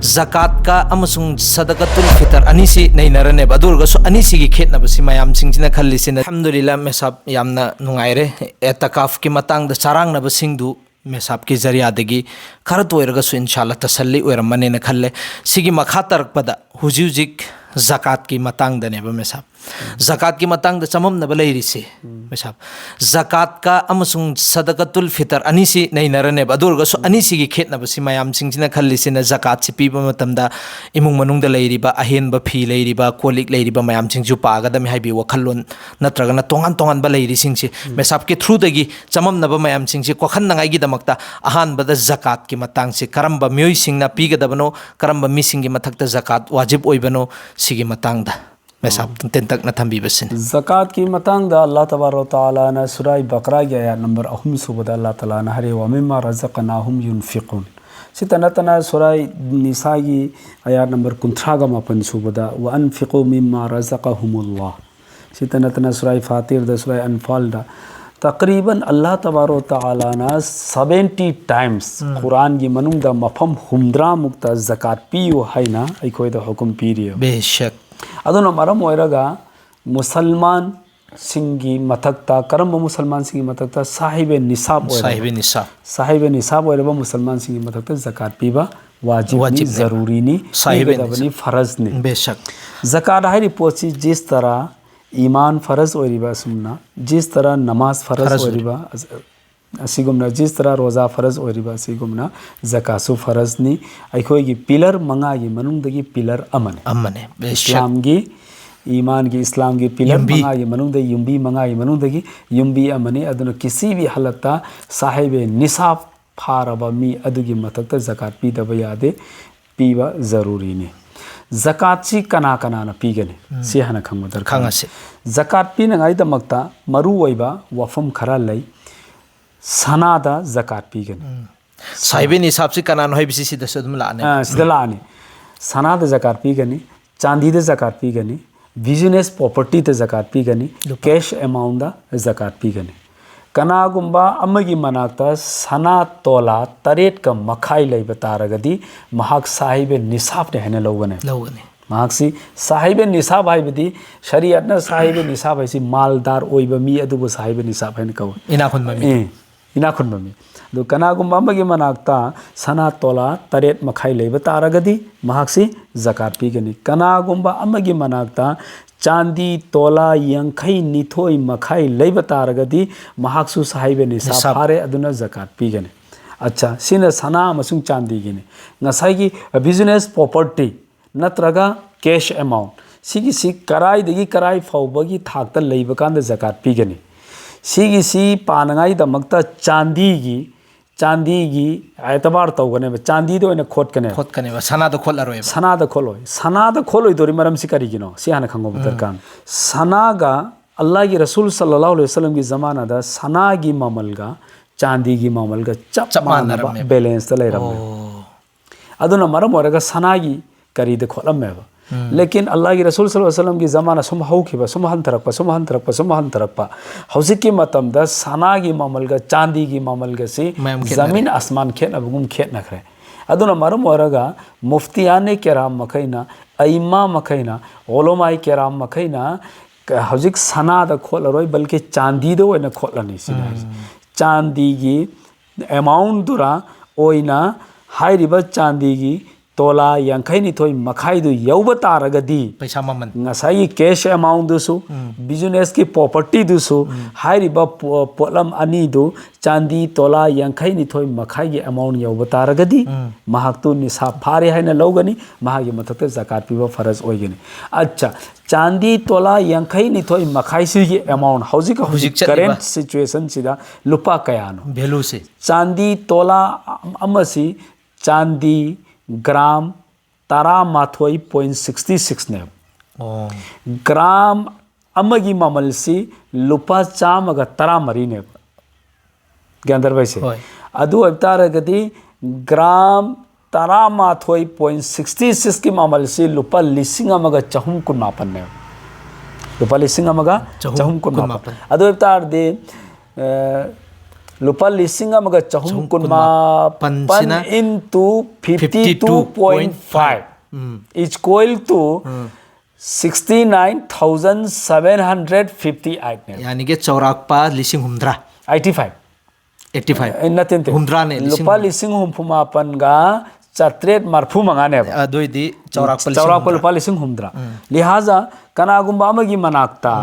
zakat ka amasung sadaqatul fitr anisi neinarane badurga so anisi gi khetna basi mayam singjina khallisina alhamdulillah mesab yamna nungaire etakaf ki matang da charang na basingdu mesab ki zariya degi kharat oiraga so inshallah tasalli oiramane na khalle sigi makha tarakpada hujujik zakat ki matang da ne ba mesab zakat ki matang da chamam na balai rise mesab zakat ka amasung sadaqatul fitr anisi neinarane badurga so anisi gi khetna basi mayam singjina khallisina zakat si piba matamda imung manung da leiriba ahen ba phi leiriba kolik leiriba mayam singju paga da mi haibi wakhalon natraga na tongan tongan ba leiri singsi mesab ki through dagi chamam na ba mayam singsi kokhan nangai gi damakta ahan bada zakat ki matang si karamba myoi singna piga dabano karamba mising gi mathakta zakat wajib oibano sigi matang da mesab tentak na thambi basin zakat ki matang da Allah tabaraka taala na surah baqara gi ayat number 8 subada Allah taala na hari wa mimma razaqnahum yunfiqun sitanatana surah nisa gi ayat number 38 subada wa anfiqu mimma razaqahumullah sitanatana surah fatir da surah anfal da तकरीबन अल्लाह तबारो ताला ना 70 times Quran की मनुंग दा मफम हुमद्रा मुक्ता ज़कात पियो है ना अखोय दा हुकुम पीरियो बेशक अदुना मरम ओइरगा मुसलमान सिंगी मतकता करम मुसलमान सिंगी मतकता साहिब निसाब ओइरबा मुसलमान सिंगी मतकता ज़कात पीबा वाजिब जरूरी नी साहिब दबनी फर्ज ने बेशक ज़कात है पोची जिस तरह ईमान फ़र्ज ओरिबा सुनना जिस तरह नमाज फ़र्ज ओरिबा असिगुमना जिस तरह रोज़ा फ़र्ज ओरिबा असिगुमना ज़कासु फ़र्ज नी अखोय की पिलर मंगा की मनुंग पिलर अमन इस्लाम की ईमान की इस्लाम की पिलर मंगा की मनुंग युम्बी मंगा की मनुंग युम्बी अमने अदुन किसी भी हालत साहिब निसाब फारबा मी अदुगी मतक ज़कात पीदब यादे पीबा ज़रूरी ने ज़कात सी कना कना न पीगने सी हना खंग दर खंगसे ज़कात पीनगाई दमक्ता मरु वैबा वफम खरा लई सनादा ज़कात पीगने साहिबे निसाब से कना न होय बिसी सिदा सदम लाने सनादा ज़कात पीगने चांदी दे ज़कात पीगने बिजनेस प्रॉपर्टी ते ज़कात पीगने कैश अमाउंट दा ज़कात पीगने कनागुंबा अमगी मनाक्ता सना तोला तरेट का मखाई लई बतारगदी महाक साहिब निसाब ने हने लोगने महाक्सी साहिब निसाब है बदी शरीयत ना साहिब निसाब है सी मालदार ओइबा मी अदुबो साहिब निसाब है कहो इनाखुन ममी दो कनागुंबा अमगी मनाक्ता सना तोला तरेट मखाई लई बतारगदी महाक्सी ज़कात पीगनी कनागुंबा अमगी मनाक्ता चांदी तोला यंखई निथोई मखाई लैब तारगदी महाक्सु साहिब निसाब फारे अदुना ज़कात पीगने अच्छा सिन सना मसुंग चांदी गिने ngसाई बिजनेस प्रॉपर्टी नत्रगा कैश अमाउंट सिगी सी कराई दगी कराई फाउबगी थाकता लैब कांद ज़कात पीगने सिगी सी पानगाई दमक्ता चांदी गी एतबार तौगने चांदी दो ने खोटकने सना द खोलोय दोरी मरम से करिगिनो सियाना खंगो बतरकान सना गा अल्लाह की रसूल सल्लल्लाहु अलैहि वसल्लम की ज़माना दा सना गी मामलगा चांदी गी मामलगा चपमान बैलेंस तले रम अदुना मरम ओरगा सना गी करी दे खोलम में लेकिन अल्लाह की रसूल सल्लल्लाहु अलैहि वसल्लम की ज़माना सुम हौखिबा सुमहन तरक्पा हौसिक की मतम दा सना की मामलगा चांदी की मामलगा से ज़मीन आसमान खेत अबगुम खेत नखरे अदुना मरम ओरगा मुफ्तियाने केराम मखैना अइमा मखैना उलमाए केराम मखैना हौसिक सना दा खोलरोय बल्कि चांदी दो ओइना खोलनी सिना चांदी की अमाउंट दुरा ओइना हाइरिबा चांदी की तोला यंखई निथोई मखाई दु यौब तारगदी पैसा ममन ngसाई कैश अमाउंट दुसु बिजनेस की प्रॉपर्टी दुसु हाइरिबा पोलम अनि दु चांदी तोला यंखई निथोई मखाई के अमाउंट यौब तारगदी महाक्तु निसाब फारे हैना लौगनी महागे मतते ज़कात पीबा फर्ज ओइगनी अच्छा चांदी तोला यंखई निथोई मखाई से ये अमाउंट हौजिक करेंट सिचुएशन सिदा लुपा कयानो वैल्यू से चांदी तोला अमसी चांदी ग्राम तारा माथोई 0.66 ने ग्राम अमगी ममल से लुपा चामगा तरा मरी ने गंदर वैसे अदु अवतारगदी ग्राम तारा माथोई 0.66 की ममल से लुपा लिसिंग अमगा चहुम कुन मापन ने लुपा लिसिंग अमगा चहुम कुन मापन अदु अवतार दे lupa lising amaga chahum kunma pan into 52.5 is equal to 69,758 यानी कि चौराकपा लिसिंग हुमद्रा 85 नथिन हुमद्रा ने lupa lising humpumapan ga चत्रेट मरफू मंगाने अदुइदी चौराकपा lupa lising humdra लिहाजा कनागुम्बा अमगी मनाक्ता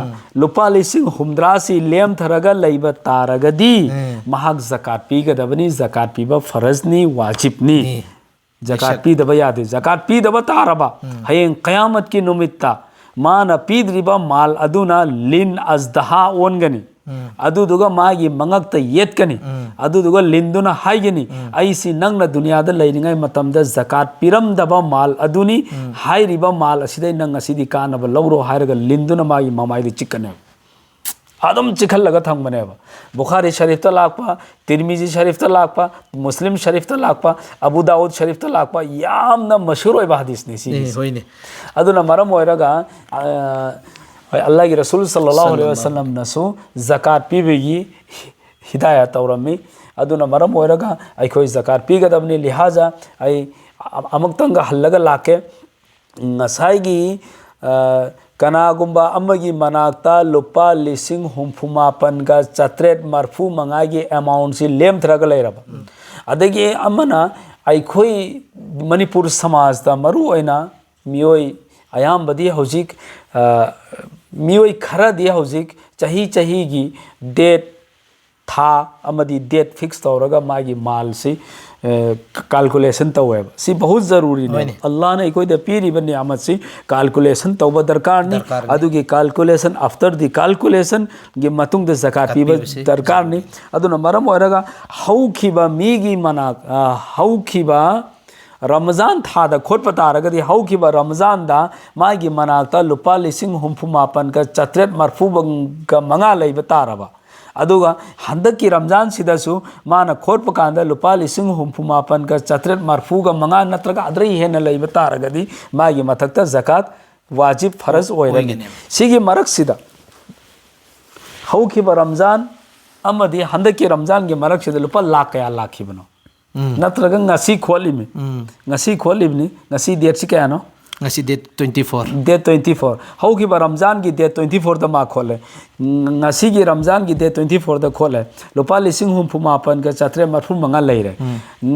lupa lising humdra सी लेम थरगा लैबा तारगदी महाग ज़कात पीगदबनी ज़कात पीबा फरजनी वाजिबनी ज़कात पीदबा यादे ज़कात पीदबा तारबा हयें क़यामत की नुमित्ता माना पीदरिबा माल अदुना लिन अज़दहा ओनगनी अदुदुगा मागी मंगक्ता येतकनी अदुदुगा लिंदुना हाइगनी ऐसी नंगना दुनियादा लैनिंगाई मतमदा ज़कात पिरमदबा माल अदुनी हाइरिबा माल असिदै नंग असिदी कानबा लौरो हाइरगा लिंदुना मागी ममाइदि चिकने आदम चिखल लगा थंगबनेबा बुखारी शरीफ ता लाकपा तिरमिजी शरीफ ता लाकपा मुस्लिम शरीफ ता लाकपा अबू दाऊद शरीफ ता लाकपा यामना मशहूर ओइबा हदीस ने सी होइने अदुना मरम ओइरगा अल्लाह की रसूल सल्लल्लाहु अलैहि वसल्लम नसु ज़कात पीबेगी हिदायत तौरमी अदुना मरम ओइरगा अखोय ज़कात पीगदबनी लिहाजा आई अमक्तंगा हल्लगा लाके ngसाइगी कनागुम्बा अमगी मनाक्ता लुपा लिसिंग हुमफुमापन का चत्रेट मरफू मंगागी अमाउंट से लेम थरगा लेरबा अदगी अमना अखोय मणिपुर समाज दा मरु ओइना मियोय अयामबदी हौजिक मियोय खरदी हौजिक चाही की डेट था अमदी डेट फिक्स तौरगा मागी माल से कैलकुलेशन तौवेब सी बहुत जरूरी ने अल्लाह ने कोई दे पीरिबा नियामत से कैलकुलेशन तौबा दरकार ने अदुगी कैलकुलेशन आफ्टर द कैलकुलेशन गे मतुंग द ज़कात पीबा दरकार ने अदुना मरम ओरगा हौखिबा मीगी मना हौखिबा रमजान था द खोट पतारगदी हौखिबा रमजान दा मागी मनाक्ता लुपा लिसिंग हुमफुमापन का चत्रेट मरफू का मंगा लैबा तारबा अदुगा हंदकी रमजान सिदसु माना खोट पकांदा लुपा लिसिंग हुमफुमापन का चत्रेट मरफू का मंगा नत्रगा अद्रै हेन लैबा तारगदी मागी मथक्ता ज़कात वाजिब फरज ओइरगे सिगी मरक सिदा हौखिबा रमजान अमदी हंदकी रमजान के मरक सिदा लुपा लाख कया लाखिबनो नत्रगा ngasi खोलिबनी ngasi डेट से क्या नो ngasi date 24 डेट 24 हौखिबा रमजान की डेट 24 दा मा खोले ngasi की रमजान की डेट 24 दा खोले लुपा लिसिंग हुमफुमापन का चत्रे मरफू मंगा लैरे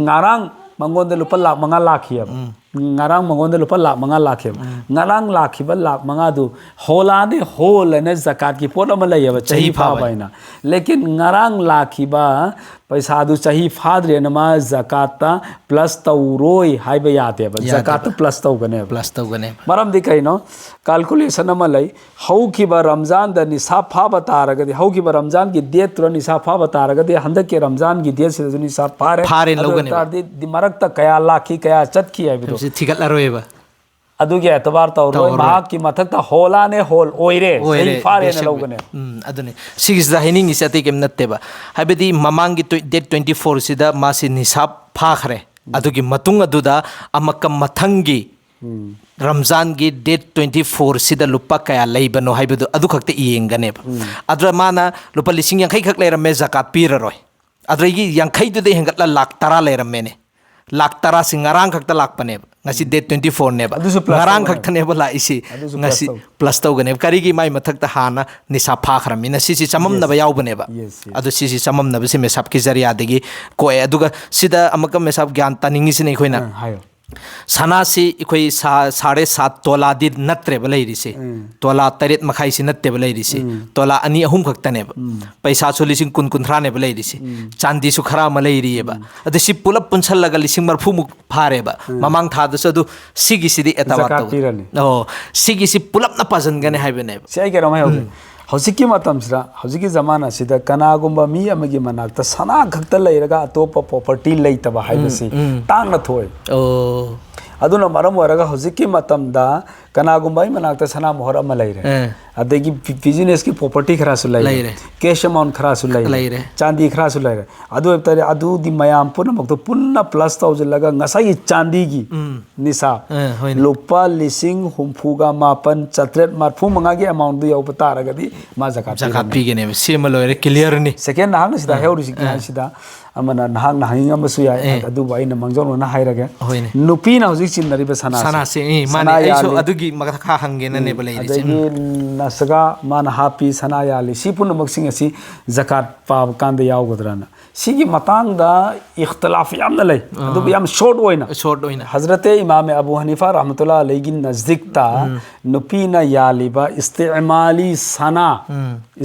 ngarang मंगोंदे लुपा लाख मंगा लाखियब ngarang मंगोंदे लुपा लाख मंगा लाखियब ngarang लाखिबा लाख मंगा दु होलाने होल ने ज़कात की पोट अमा लैयब चाही फाबाइना लेकिन ngarang लाखिबा पैसा दु चाही फाद्रे नमा ज़कात प्लस तौरोय हाइबा याते ज़कात प्लस तौगने मरम दिकैनो कैलकुलेशन अमा लै हौखिबा रमजान द निसाब फाबा तारगदि हौखिबा रमजान की डेट तुर निसाब फाबा तारगदि हंदक के रमजान की डेट से निसाब फारे लोगने मरक त कया लाखी कया चतकी है बिदो थिगतलारोयबा अदुगे एतबार तौरोय माक की मथक त होलाने होल ओइरे सही फारे ने लोगने अदुने सिगिस दा हेनिंग इसाते केम नत्तेबा हाबेदी ममांगी डेट 24 सिदा मासी निसाब फाखरे अदुगी मतुंग अदुदा अमकम मथंगी रमजान की डेट 24 सिदा लुपा कया लैबनो हाइबदु अदु खक्ते येंगनेबा अद्रा माना लुपा लिसिंग यांखै खक लेरमे ज़कात पीररोय अद्रगी यांखै दुदे हेंगतला लाख 10 लेरमेने लाख 10 से ngarang खक्ता लाख पनेबा ngasi date 24 नेबा ngarang खक्ता नेबा लाइसी ngasi प्लस तौगनेब करिगी माइ मथक्ता हाना निसा फाखरमिना सिसि चममनबा यावबनेबा अदु सिसि चममनबा से मेसाब की जरिया देगी कोए अदुगा सिदा अमक मेसाब ज्ञान तनिंगिसि नै खोइना सना से इखोई 7.5 तोला दि नत्रे बलैरिसे तोला 3 मखाई से नत्ते बलैरिसे तोला अनि अहुम खक्तनेब पैसा सो लिसिंग कुन कुंथ्रा ने बलैरिसे चांदी सु खरा मलैरिएबा अदि सि पुलप पुनसल लगा लिसिंग मरफु मुक फारेबा ममांग था दसु अदु सिगी सिदि एतावा ओ सिगी सि पुलप न पजन गने हाइबने से के रमाय होगे हौजिकी मतमसरा हौजिकी जमाना सिदा कनागुम्बा मी अमगी मनाक्ता सना खक्ता लैरगा अतोप property लैतबा हाइबसी तांगना थोय aduna maram waraga hojiki matamda kanagumbai manakta sana mohar ama leire adegi business ki property khara su leire cash amount khara su leire chandi khara su leire adu tare adu di mayam puna makto punna plus 1000 laga ngasai chandi gi nisa lupa lising humfuga mapan chatret marfu manga gi amount du yob taraga di ma zakat pi gene sima loire clear ni second nahang sida heuri sida amana nahang nahing amasu ya adu bai na mangjong na hairaga nupi na hojik chinari ba sana se mane aiso adugi makha hange na ne bale adagi nasaga man happy sana ya li sipun maksing asi zakat pa kan da yaw godrana sigi matang da ikhtilaf yam na lay adu yam short oina hazrat imam abu hanifa rahmatullah alayhi nazdik ta nupi na yaliba istimali sana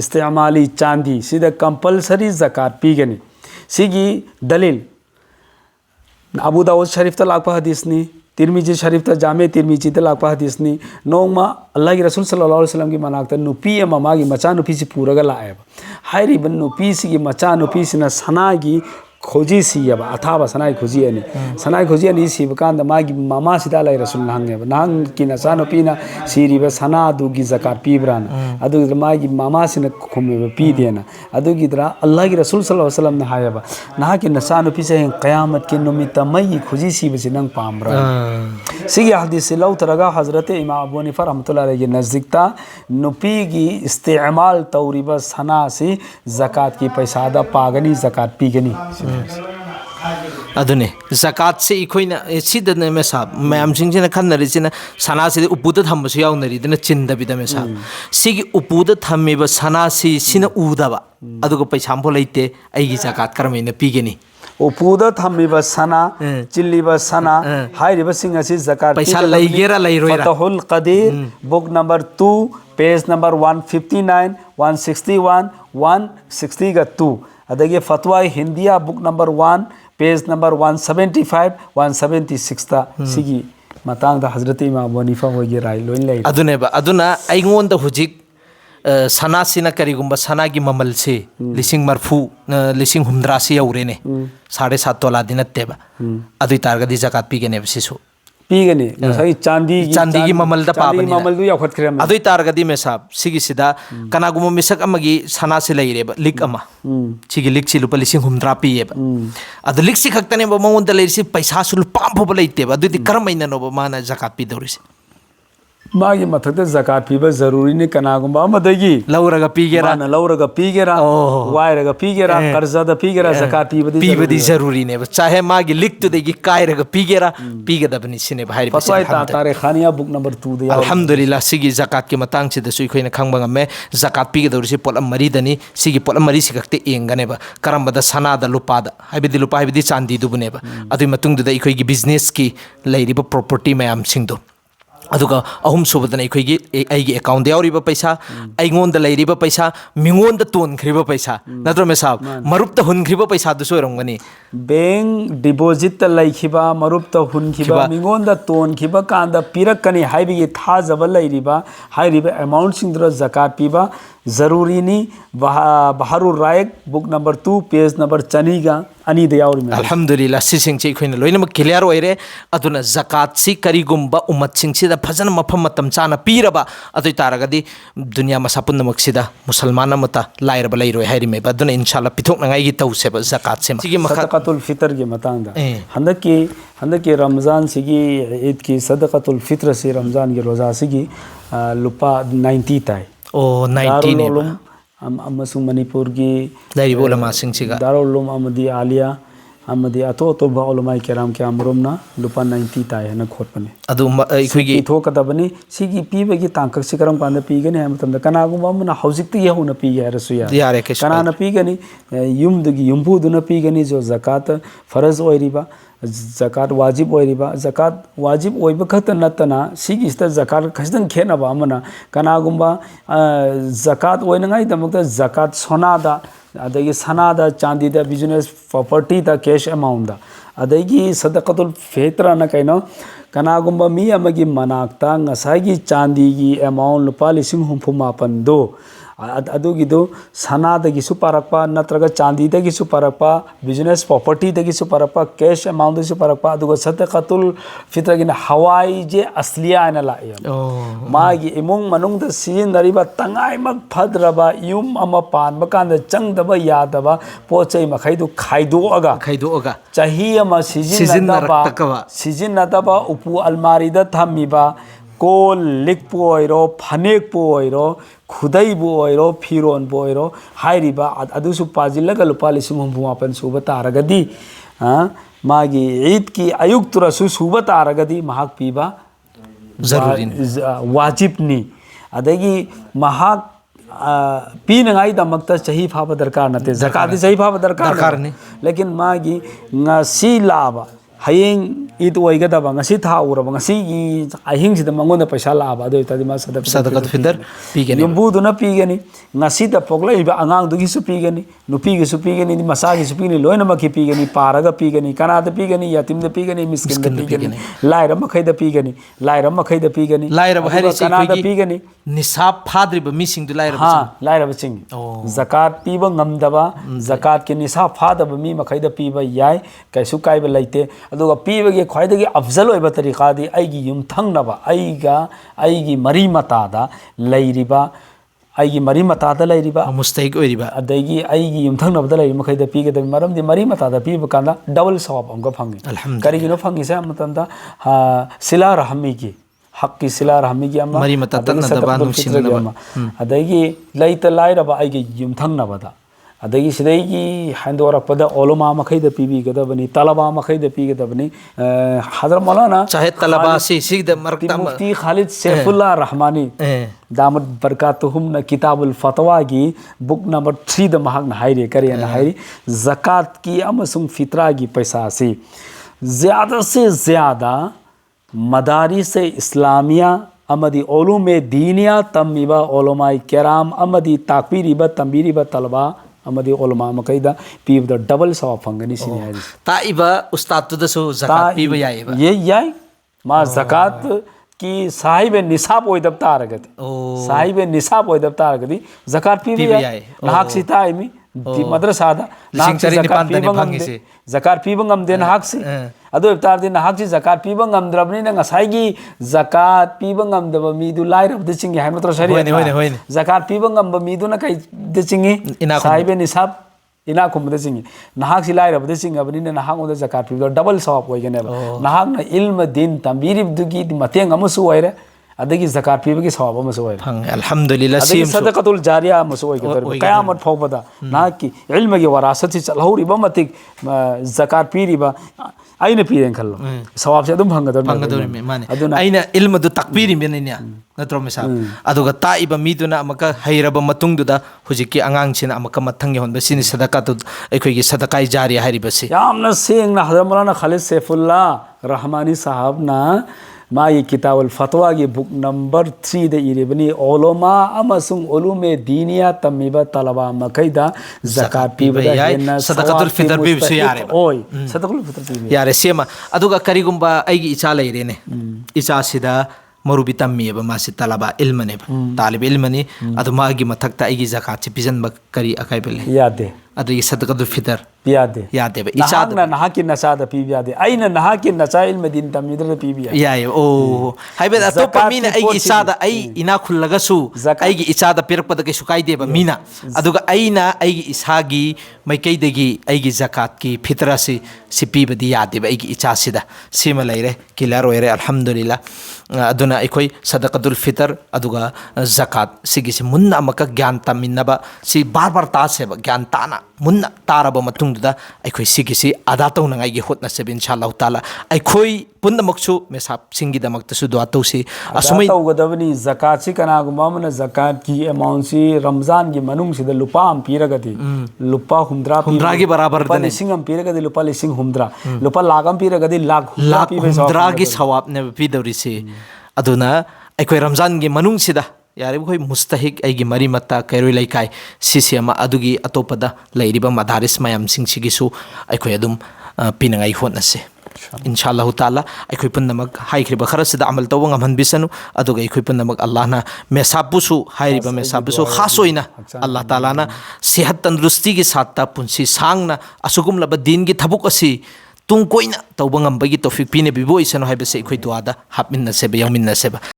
istimali chandi sida compulsory zakat pigani sigi dalil Abu Dawud Sharif ta lakpa hadis ni Tirmizi Sharif ta Jame Tirmizi ta lakpa hadis ni nongma Allah ki Rasul sallallahu alaihi wasallam ki manakta nupi mama gi macha nupi si puraga laeba hairi ban nupi si gi macha nupi sina sana gi खोजी सी अब अथाबा सनाई खोजी अनि सी बकान मागी मामा सिदा लाई रसूल नहंगे नहंग की नसानो पीना सीरीब सना दुगी ज़कात पीब्रान अदु मागी मामा सिन खुमे पी देना अदु की तरह अल्लाह की रसूल सल्लल्लाहु अलैहि वसल्लम ने हायबा नहा की नसानो पी से क़यामत के निमित्त मई खोजी सी बसे नंग पामरा सिगी हदीस से लौ तरगा हजरत इमाम अबू हनीफा रहमतुल्लाह अलैहि नजदीकता नुपी की इस्तेमाल तौरीबा सना से ज़कात की पैसादा पागनी ज़कात पीगनी अदुने ज़कात से इखोइना सिदने में साब मैम सिंह ने खन्नरिसिना सना से उपुद थम्बसु याउनरिदना चिंदबिदा में साब सिगी उपुद थम्मिबा सना से सिना उदाबा अदुगो पैसाम फो लेते आइगी ज़कात करमेने पीगेनी उपुद थम्मिबा सना चिल्लिबा सना हाइरिबा सिंह असि ज़कात पैसा लैगेरा लैरोइरा फतहुल कदीर बुक नंबर 2 पेज नंबर 159 161 160 का 2 अदगे फतवा हिंदिया बुक नंबर 1 पेज नंबर 175 176 ता सिगी मतांग दा हजरत इमाम अबू हनीफा होगे राय लोइन लै अदुनेबा अदुना आइगोन दा हुजिक सना सिना करिगुंबा सना की ममल से लिसिंग मरफू लिसिंग हुमद्रा से यौरेने 7.5 तोला दिनत्तेबा अदुइ तारगदी ज़कात पीगेने बसिसु पीगने सही चांदी की ममल दा पाबनी ममल दु याखत खरे अदुइ तारगदी में साब सिगी सिदा कनागुम मिसक अमगी सना से लैरेबा लिक अमा सिगी लिक सि लुपा लिसिंग हुमद्रा पीएबा अदु लिक सि खक्तने बा मंगोन दा लैरिसि पैसा सुल पाम फोबा लैतेबा अदुइ करमैना नोबा माना ज़कात पीदौरिसि मागी मथक ज़कात पीबा जरूरी ने कनागुंबा मदगी लौरगा पीगेरा माना लौरगा पीगेरा वायरगा पीगेरा कर्जा दा पीगेरा ज़कात पीबदी जरूरी ने चाहे मागी लिख तो देगी कायरगा पीगेरा पीगदबनी सिने भाई फतवा तारे खानिया बुक नंबर 2 दे अल्हम्दुलिल्लाह सिगी ज़कात के मतंग से दसु इखोइना खंगबा में ज़कात पीगदौरिसि पोलम मरीदनी सिगी पोलम मरी सिगक्ते एंगनेबा करमबदा सनादा लुपादा हाइबदी चांदी दुबनेबा अदुइ मतुंगदुदा इखोइगी बिजनेस की लैरिबा प्रॉपर्टी मयाम सिंगदो अदुगा अहुम सुबदना इखोइगी आइगी अकाउंट यावरिबा पैसा आइगोंदा लैरिबा पैसा मिंगोंदा तोनख्रिबा पैसा नत्रो में साहब मरुपता हुनख्रिबा पैसा दुसो रंगनी बैंक डिपॉजिट लैखिबा मरुपता हुनखिबा मिंगोंदा तोनखिबा कांदा पिरकनी हाइबिगी थाजबा लैरिबा हाइरिबा अमाउंट सिंद्र ज़कात पीबा जरूरी नी बहारुर रायक बुक नंबर 2 पेज नंबर चनीगा अनि दयावरी में अल्हम्दुलिल्लाह सिसिंग चे खोइन लोइनम क्लियर ओइरे अदुना ज़कात सी करिगुंबा उम्मत सिंग सिदा फजन मफम मतम चाना पीरबा अदुइ तारगदी दुनिया मसापुन मक्सिदा मुसलमान मता लाइरबा लैरोय हाइरि में अदुना इंशाल्लाह पिथोकनांगाई गी तौसेबा ज़कात से सिगी सदकातुल फितर के मतांदा हंदकी रमजान सिगी ईद की सदकातुल फितर से रमजान के रोजा सिगी लुपा 90 ताई ओ 90 ने अमसुंग मणिपुर की लैरिबा उलमा सिंग सिगा दारुल उलूम अमदी आलिया अमदी अतो उलमा केराम के अमरुमना लुपा 90 ताई है न खोटपने अदु इखोइगी इथोकदबनी सिगी पीबगी तांकक सिकरम पांदा पीगने है मतम कनागुम अमना हौजिकति यहुना पीगे रसु यारे के कनाना पीगनी युमदगी युमबुदुना पीगनी जो ज़कात फरज ओइरिबा ज़कात वाजिब ओइरिबा ज़कात वाजिब ओइबा खत नतना सिगिस्ता ज़कात खसदन खेनबा अमना कनागुंबा ज़कात ओइनगाई दमकता ज़कात सोनादा अदगी सनादा चांदीदा बिजनेस प्रॉपर्टी दा कैश अमाउंट दा अदगी सदकातुल फितर न कइनो कनागुंबा मी अमगी मनाक्ता ngसागी चांदीगी अमाउंट लुपा 1,000 दो अदुगिदो सनादगिसु पारकपा नत्रगा चांदीदगिसु पारकपा बिजनेस प्रॉपर्टीदगिसु पारकपा कैश अमाउंटदगिसु पारकपा अदुगा सदकातुल फित्रगिना हवाई जे असलिया आना लाए मागी इमुंग मनुंग सिजिनरिबा तंगाइमक फद्रबा युम अमा पानबा कांदा चंगदबा यादबा पोचै मखैदु खाइदोअगा चाही अमा सिजिनदबा उपु अलमारीदा थम्मिबा कोल लिखपु ओइरो फनेकपु ओइरो खुदैबु ओइरो फिरोनबु ओइरो हाइरिबा अदुसु पाजिलगा लुपा 8,9,8 सुबा तारगदी मागी ईद की अयुक्तुरसु सुबा तारगदी महाक पीबा वाजिबनी अदगी महाक पीनगाई दमकता सही फाबा दरकार नते ज़कात सही फाबा दरकार नहीं लेकिन मागी ngasi लाबा हयेंग ईद ओइगदबा ngasi था उरबा ngasi की अहिंग सिद मंगोंदा पैसा लाबा दो तदि मा सदकात फितर पीगनी युम्बुदुना पीगनी ngasi दा पोगलाइबा अंगांग दुगिसु पीगनी नुपीगिसु पीगनी मसागिसु पीगनी लोइनमकी पीगनी पारगा पीगनी Kannada पीगनी यतीमदा पीगनी मिस्किनदा पीगनी Lyra मखैदा पीगनी Lyra Kannada पीगनी निसाब फाद्रिबा मिसिंगदु Lyra बचिंग ज़कात पीबा ngамदबा ज़कात के निसाब फादबा मी मखैदा पीबा याय कैसु काइबा लैते अदुगा पीबगे ख्वाइदगी अफजल ओइबा तरीकादी आइगी युमथंगनबा आइगी मरी मतादा लैरिबा आइगी मरी मतादा लैरिबा मुस्तहिक ओइरिबा अदगी आइगी युमथंगनबदा लैरि मखैदा पीगदबि मरमदि मरी मतादा पीबा कांदा डबल सवाब अंगा फंगी करिगिनो फंगी से मतंदा सिला रहमी की हक की सिला रहमी की अम्मा मरी मतादा नदबा नुसिनबा अदगी लैता लाइरबा आइगी युमथंगनबदा अदगी सिदैगी हैंदोरपदा ओलमा मखैदा पीबीगदबनी तलबा मखैदा पीगदबनी हजरत मौलाना चाहे तलबा सिद मरकता मुफ्ती खालिद सैफुल्लाह रहमानी दामत बरकातुहुम न किताबुल फतवा की बुक नंबर 3 द महक हाइरे करे न हाइरी ज़कात की अमसुम फित्रा की पैसा से ज़्यादा से ज़्यादा मदारिस इस्लामिया अमदी ओलुम दीनिया तम्मीबा ओलमाई किराम अमदी ताकबीरीबा तंबीरीबा तलबा अमदी ओलमा मकैदा पीबदा डबल सवाब फंगनी सिने है ताइबा उस्तादुदसु ज़कात पीबा याइबा ये याय मा ज़कात की साहिब निसाब ओइदब तारगति साहिब निसाब ओइदब तारगति ज़कात पीबा याय नाहक सिताइमी मद्रसादा ज़कात पीबा ngamde नाहक से अदो इफ्तार दिन नाहक से ज़कात पीबा ngamद्रबनी न ngसाइगी ज़कात पीबा ngamदबा मीदु लाइरब दचिंगे है मतलब शरीयत ज़कात पीबा ngamba मीदु न कै दचिंगे साहिब निसाब इना कुम दचिंगे नाहक से लाइरब दचिंगबनी न नाहक ओदा ज़कात पीबा डबल सवाब होइगनेबा नाहक न इल्म दिन तंबीरिब दुगी मतेंग अमसु ओइरे अदगी ज़कात पीबगी सवाब अमसु ओइरे अल्हम्दुलिल्लाह अदगी सदकातुल जारिया अमसु ओइगे कयामत फौबदा नाहक इल्म की वरासत से चलहौरिबा मतिक ज़कात पीरिबा आइना पीरें खल्लो सवाब से अदुम फंगदोरमे माने आइना इल्म दु तकबीरी मेनिया नत्रो मेसा अदुगा ताइबा मीदुना अमका हैरबा मतुंगदुदा हुजिकी आंगांगसिना अमका मथंग होनबा सिनि सदकातु अखोइगी सदकाई जारी हारिबसी यामना सेंगना हजरत मौलाना खालिद सैफुल्लाह रहमानी साहब ना माई किताबुल फतवा की बुक नंबर 3 द इरेबनी ओलोमा अमसुंग ओलुमे दीनिया तम्मीबा तलबा मखैदा ज़कात पीबदा हेना सदकातुल फितर पीबसु यारे ओय सदकातुल फितर पीबे यारे सेमा अदुगा करिगुंबा आइगी इचा लैरेने इचा सिदा मरुबी तम्मीबा मासि तलबा इल्मने तालिब इल्मनी अदु मागी मथक्ता आइगी ज़कात से पिजनबा करी अकाइबले यादे अदु ये सदकातुल फितर यादे यादे इचादा नहाकी नसादा पीबी यादे आइना नहाकी नसा इल्म दिन तम्मीदर पीबी याय ओ हाइबे अतोपा मीना आइगी इचादा आई इना खुल्लगसु आइगी इचादा पिरकपदा के सुकाइदेबा मीना अदुगा आइना आइगी इसागी मैकैदगी आइगी ज़कात की फितरा से पीबदी यादेबा आइगी इचासिदा सिमा लैरे किलार ओइरे अल्हम्दुलिल्लाह अदुना अखोई सदकातुल फितर अदुगा ज़कात सिगिसे मुन्ना अमका ज्ञान तमिन्नबा सि बार बार तासेबा ज्ञान ताना मुन्ना तारबा मतुंगदुदा अखोई सिगिसे आदा तौनंगाइगी होतनसेबे इंशाअल्लाह ताला अखोई पुनमक्सु मेसाब सिंगिदमक्तसु दुआ तौसी असुमै तौगदबनी ज़कात सि कनागुमा मन ज़कात की अमाउंट सि रमजान की मनुंग सिदा लुपा अम पीरगदी लुपा हुमद्रा की बराबर दने लिसिंग पीरगदी लुपा लिसिंग हुमद्रा लुपा लागम पीरगदी लाख हुमद्रा की सवाब ने पीदौरिसे अदुना अखोई रमजान की मनुंग सिदा यारे कोई मुस्तहिक आइगी मरी मत्ता कैरोई लैकाय सिसियमा अदुगी अतोपदा लैरिबा मदारिस मयाम सिंगसिगिसु अखोई अदुम पिनंगाई होनसे inshallah taala aikhoi punnamak haikhriba kharasida amal tawba ngamhanbisanu aduga aikhoi punnamak Allah na mesapusu hairiba mesapusu khasoina Allah taala na sehat tandrusti gi satta punsi sangna asugum laba din gi thabuk asi tung koina tawba ngambagi tofik pine bibo isano haibase aikhoi duada hapminna seba yangminna seba